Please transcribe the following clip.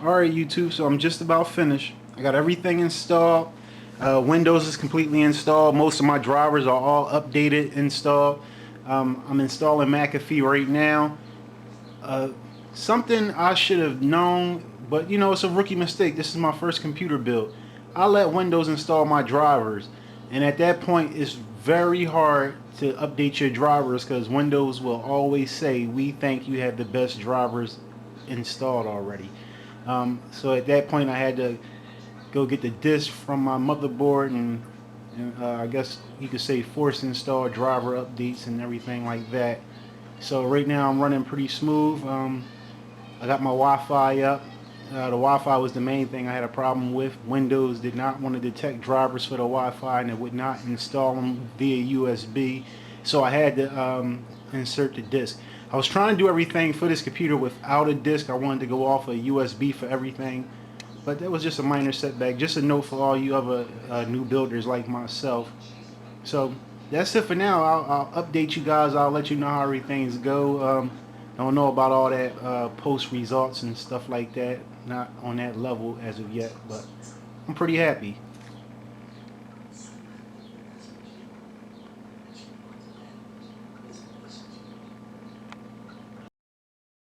Alright YouTube, so I'm just about finished. I got everything installed. Windows is completely installed. Most of my drivers are all updated, installed. I'm installing McAfee right now. Uh, Something I should have known, but you know, it's a rookie mistake. This is my first computer build. I let Windows install my drivers, and at that point, it's very hard to update your drivers because Windows will always say, "We think you have the best drivers installed already." So at that point, I had to go get the disk from my motherboard and I guess you could say force install driver updates and everything like that. So right now I'm running pretty smooth. I got my Wi-Fi up. The Wi-Fi was the main thing I had a problem with. Windows did not want to detect drivers for the Wi-Fi and it would not install them via USB. So I had to insert the disk. I was trying to do everything for this computer without a disk. I wanted to go off a USB for everything. But that was just a minor setback. Just a note for all you other new builders like myself. So that's it for now. I'll update you guys. I'll let you know how everything's go. I don't know about all that post results and stuff like that. Not on that level as of yet, but I'm pretty happy.